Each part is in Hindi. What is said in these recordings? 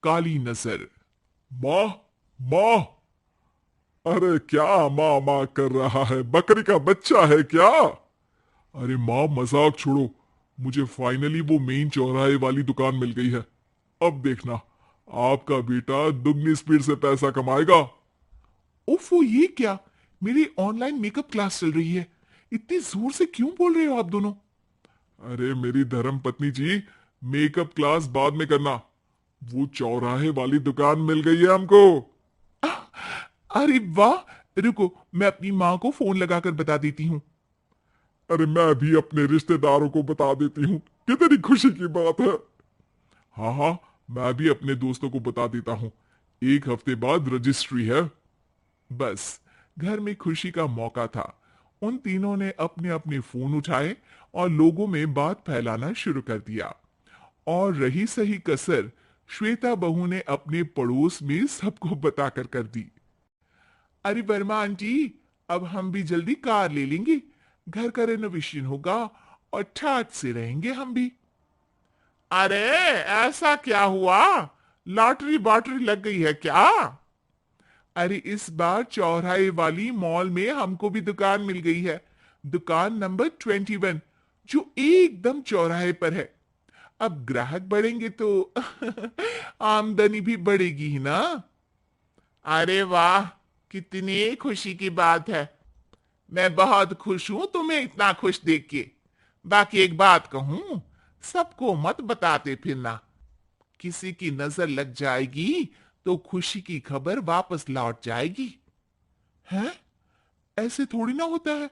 काली नजर। माँ, माँ। अरे क्या माँ माँ कर रहा है? बकरी का बच्चा है क्या? अरे माँ, मजाक छोड़ो। मुझे फाइनली वो मेन चौराहे वाली दुकान मिल गई है। अब देखना, आपका बेटा दुगनी स्पीड से पैसा कमाएगा। ओफो, ये क्या? मेरी ऑनलाइन मेकअप क्लास चल रही है। इतनी जोर से क्यों बोल रहे हो आप दोनों? अरे मेरी धर्म पत्नी जी, मेकअप क्लास बाद में करना। वो चौराहे वाली दुकान मिल गई है हमको। अरे वाह! रुको, मैं अपनी माँ को फोन लगाकर बता देती हूँ। अरे मैं भी अपने रिश्तेदारों को बता देती हूँ। कितनी खुशी की बात है। हाँ हाँ, मैं भी अपने दोस्तों को बता देता हूँ। एक हफ्ते बाद रजिस्ट्री है। बस, घर में खुशी का मौका था। उन तीनों ने अपने अपने फोन उठाए और लोगों में बात फैलाना शुरू कर दिया। और रही सही कसर, श्वेता बहू ने अपने पड़ोस में सबको बताकर कर दी। अरे वर्मा आंटी, अब हम भी जल्दी कार ले लेंगे। घर का रेनोवेशन होगा और ठाट से रहेंगे हम भी। अरे, ऐसा क्या हुआ? लॉटरी बाटरी लग गई है क्या? अरे, इस बार चौराहे वाली मॉल में हमको भी दुकान मिल गई है। दुकान नंबर 21, जो एकदम चौराहे पर है। अब ग्राहक बढ़ेंगे तो आमदनी भी बढ़ेगी ही ना। अरे वाह, कितनी खुशी की बात है। मैं बहुत खुश हूं तुम्हें इतना खुश देख के। बाकी एक बात कहूं, सबको मत बताते फिरना। किसी की नजर लग जाएगी तो खुशी की खबर वापस लौट जाएगी। हैं? ऐसे थोड़ी ना होता है।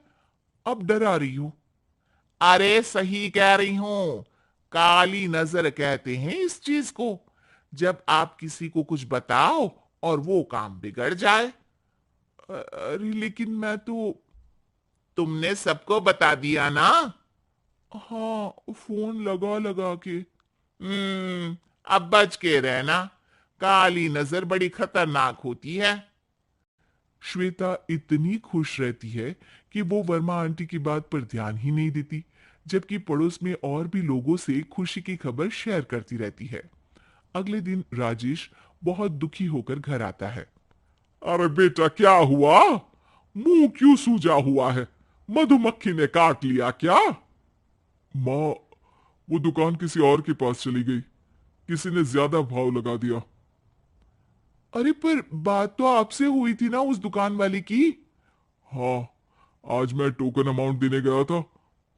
अब डरा रही हूं। अरे सही कह रही हूं। काली नजर कहते हैं इस चीज को, जब आप किसी को कुछ बताओ और वो काम बिगड़ जाए। अरे लेकिन मैं तो। तुमने सबको बता दिया ना? हाँ, फोन लगा लगा के। अब बच के रहना। काली नजर बड़ी खतरनाक होती है। श्वेता इतनी खुश रहती है कि वो वर्मा आंटी की बात पर ध्यान ही नहीं देती, जबकि पड़ोस में और भी लोगों से खुशी की खबर शेयर करती रहती है। अगले दिन राजेश बहुत दुखी होकर घर आता है। अरे बेटा, क्या हुआ? मुंह क्यों सूजा हुआ है? मधुमक्खी ने काट लिया क्या? माँ, वो दुकान किसी और के पास चली गई। किसी ने ज्यादा भाव लगा दिया। अरे पर बात तो आपसे हुई थी ना उस दुकान वाले की। हाँ, आज मैं टोकन अमाउंट देने गया था,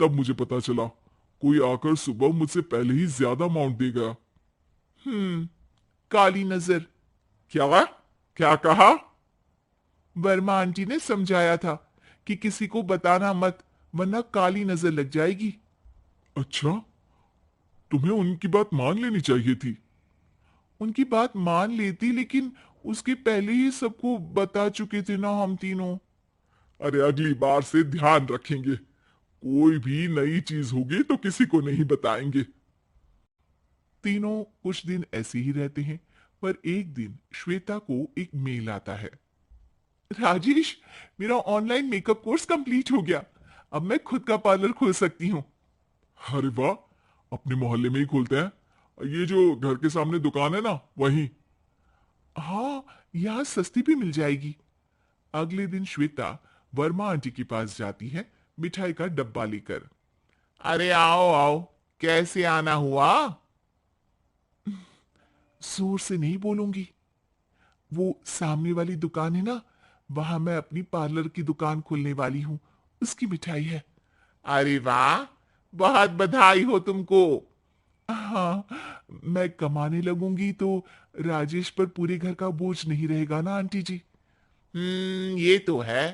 तब मुझे पता चला। कोई आकर सुबह मुझसे पहले ही ज्यादा अमाउंट दे गया। काली नजर। क्या? क्या कहा? वर्मा आंटी ने समझाया था कि किसी को बताना मत, वरना काली नजर लग जाएगी। अच्छा, तुम्हें उनकी बात मान लेनी चाहिए थी। उनकी बात मान लेती, लेकिन उसके पहले ही सबको बता चुके थे ना हम तीनों। अरे अगली बार से ध्यान रखेंगे। कोई भी नई चीज होगी तो किसी को नहीं बताएंगे। तीनों कुछ दिन ऐसे ही रहते हैं, पर एक दिन श्वेता को एक मेल आता है। राजेश, मेरा ऑनलाइन मेकअप कोर्स कंप्लीट हो गया। अब मैं खुद का पार्लर खोल सकती हूँ। अरे वाह, अपने मोहल्ले में ही खोलते हैं। ये जो घर के सामने दुकान है ना, वहीं। हाँ, यहाँ सस्ती भी मिल जाएगी। अगले दिन श्वेता वर्मा आंटी के पास जाती है, मिठाई का डब्बा लेकर। अरे आओ आओ, कैसे आना हुआ? जोर से नहीं बोलूंगी। वो सामने वाली दुकान है ना, वहां मैं अपनी पार्लर की दुकान खोलने वाली हूँ। उसकी मिठाई है। अरे वाह, बहुत बधाई हो तुमको। हाँ, मैं कमाने लगूंगी तो राजेश पर पूरे घर का बोझ नहीं रहेगा ना आंटी जी। ये तो है।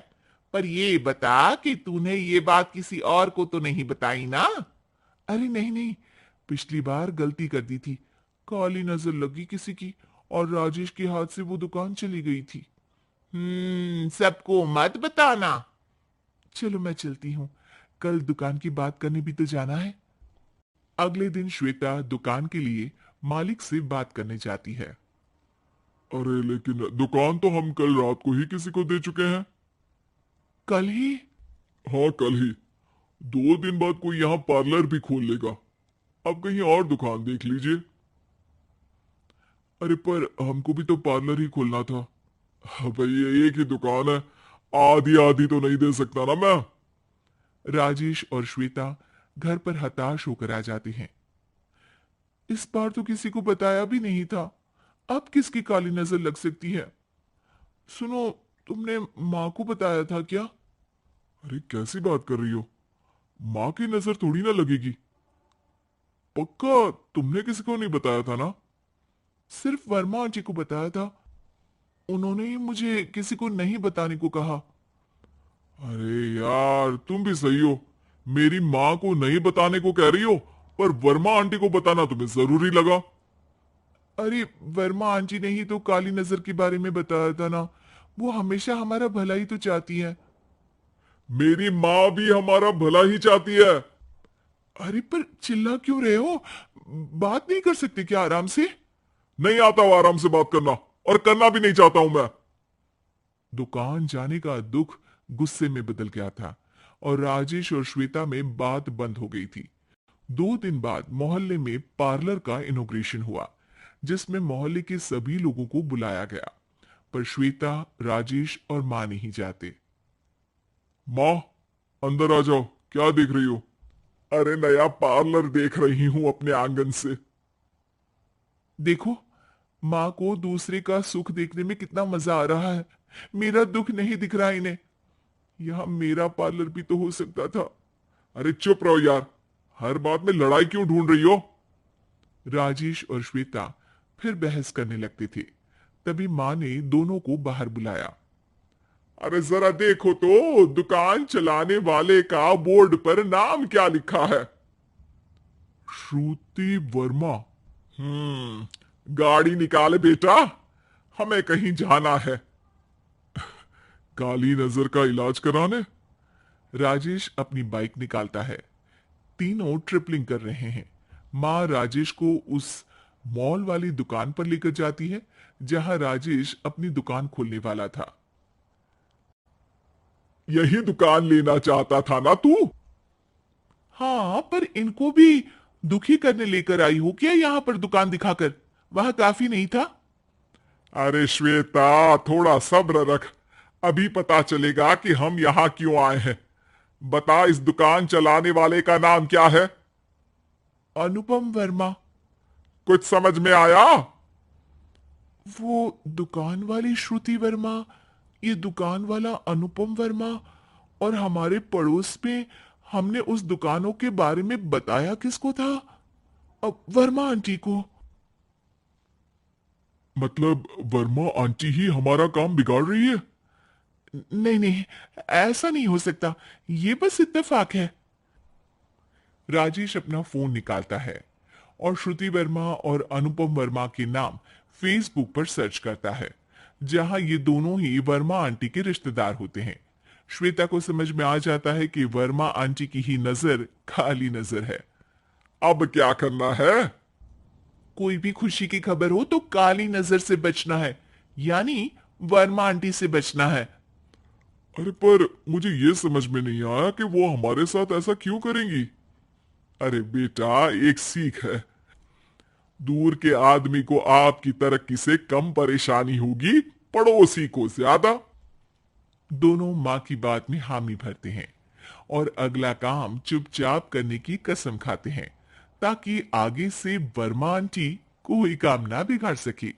पर ये बता कि तूने ये बात किसी और को तो नहीं बताई ना? अरे नहीं नहीं, पिछली बार गलती कर दी थी। काली नजर लगी किसी की और राजेश के हाथ से वो दुकान चली गई थी। सबको मत बताना। चलो मैं चलती हूँ, कल दुकान की बात करने भी तो जाना है। अगले दिन श्वेता दुकान के लिए मालिक से बात करने जाती है। अरे लेकिन दुकान तो हम कल रात को ही किसी को दे चुके हैं। कल ही? हाँ, कल ही। 2 दिन बाद कोई यहाँ पार्लर भी खोल लेगा। अब कहीं और दुकान देख लीजिए। अरे पर हमको भी तो पार्लर ही खोलना था। हाँ भाई, ये एक ही दुकान है, आधी आधी तो नहीं दे सकता ना मैं। राजेश और श्वेता घर पर हताश होकर आ जाते हैं। इस बार तो किसी को बताया भी नहीं था, अब किसकी काली नजर लग सकती है? सुनो, तुमने माँ को बताया था क्या? अरे कैसी बात कर रही हो, माँ की नजर थोड़ी ना लगेगी। पक्का तुमने किसी को नहीं बताया था ना? सिर्फ वर्मा आंटी को बताया था, उन्होंने ही मुझे किसी को नहीं बताने को कहा। अरे यार तुम भी सही हो, मेरी माँ को नहीं बताने को कह रही हो, पर वर्मा आंटी को बताना तुम्हें जरूरी लगा। अरे वर्मा आंटी ने ही तो काली नजर के बारे में बताया था ना, वो हमेशा हमारा भला ही तो चाहती है। मेरी माँ भी हमारा भला ही चाहती है। अरे पर चिल्ला क्यों रहे हो? बात नहीं कर सकते क्या आराम से? नहीं आता वो आराम से बात करना, और करना भी नहीं चाहता हूं मैं। दुकान जाने का दुख गुस्से में बदल गया था और राजेश और श्वेता में बात बंद हो गई थी। 2 दिन बाद मोहल्ले में पार्लर का इनॉग्रेशन हुआ, जिसमें मोहल्ले के सभी लोगों को बुलाया गया, पर श्वेता, राजेश और मां नहीं जाते। माँ अंदर आ जाओ, क्या देख रही हो? अरे नया पार्लर देख रही हूं अपने आंगन से। देखो, माँ को दूसरे का सुख देखने में कितना मजा आ रहा है, मेरा दुख नहीं दिख रहा इन्हें। यहाँ मेरा पार्लर भी तो हो सकता था। अरे चुप रहो यार, हर बात में लड़ाई क्यों ढूंढ रही हो? राजेश और श्वेता फिर बहस करने लगते थे। तभी माँ ने दोनों को बाहर बुलाया। अरे जरा देखो तो, दुकान चलाने वाले का बोर्ड पर नाम क्या लिखा है? श्रुति वर्मा। गाड़ी निकाले बेटा, हमें कहीं जाना है। काली नजर का इलाज कराने? राजेश अपनी बाइक निकालता है। तीनों ट्रिपलिंग कर रहे हैं। माँ राजेश को उस मॉल वाली दुकान पर लेकर जाती है जहां राजेश अपनी दुकान खोलने वाला था। यही दुकान लेना चाहता था ना तू? हाँ, पर इनको भी दुखी करने लेकर आई हो क्या यहाँ पर दुकान दिखाकर? वहां काफी नहीं था? अरे श्वेता, थोड़ा सब्र रख, अभी पता चलेगा कि हम यहां क्यों आए हैं। बता, इस दुकान चलाने वाले का नाम क्या है? अनुपम वर्मा। कुछ समझ में आया? वो दुकान वाली श्रुति वर्मा, ये दुकान वाला अनुपम वर्मा, और हमारे पड़ोस में हमने उस दुकानों के बारे में बताया किसको था? अब वर्मा आंटी को। मतलब वर्मा आंटी ही हमारा काम बिगाड़ रही है? नहीं नहीं, ऐसा नहीं हो सकता, ये बस इत्तेफाक है। राजेश अपना फोन निकालता है और श्रुति वर्मा और अनुपम वर्मा के नाम फेसबुक पर सर्च करता है, जहां ये दोनों ही वर्मा आंटी के रिश्तेदार होते हैं। श्वेता को समझ में आ जाता है कि वर्मा आंटी की ही नजर काली नजर है। अब क्या करना है? कोई भी खुशी की खबर हो तो काली नजर से बचना है, यानी वर्मा आंटी से बचना है। अरे पर मुझे ये समझ में नहीं आया कि वो हमारे साथ ऐसा क्यों करेंगी। अरे बेटा, एक सीख है, दूर के आदमी को आपकी तरक्की से कम परेशानी होगी, पड़ोसी को ज्यादा। दोनों माँ की बात में हामी भरते हैं और अगला काम चुपचाप करने की कसम खाते हैं, ताकि आगे से वर्मा आंटी कोई काम ना बिगाड़ सके।